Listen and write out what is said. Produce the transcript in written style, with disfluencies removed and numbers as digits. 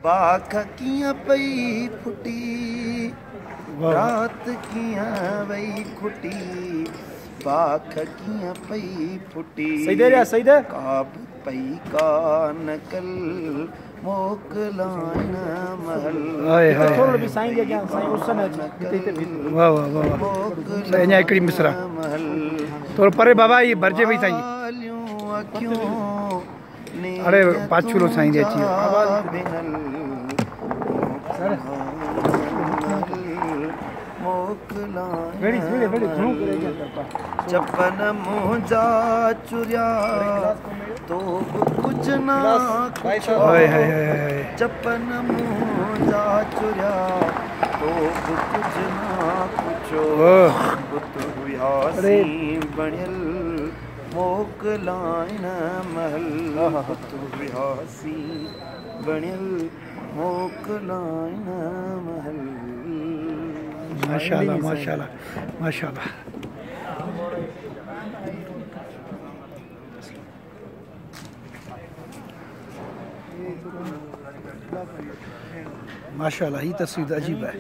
बाख कियां पई फुटी रात कियां वई खुटी बाख कियां पई फुटी काब पई का नकल मोकलान महल थोरो भी साईं जे अॻियां साईं उस न अचे वाह वाह वाह साईं अञा हिकिड़ी मिसरा थोरो परे बाबा ये भरजे वई साईं अरे पाछूरो साईं जे अची चपन मुंजा चुरिया तो कुछ ना चपन मुंजा चुरिया तो कुछ ना कुछो यासी बणियल मोकलाइन महल यासी बणियल मोकलाइन महल। माशाल्लाह माशाल्लाह माशाल्लाह माशाल्लाह, ये तस्वीर अजीब है।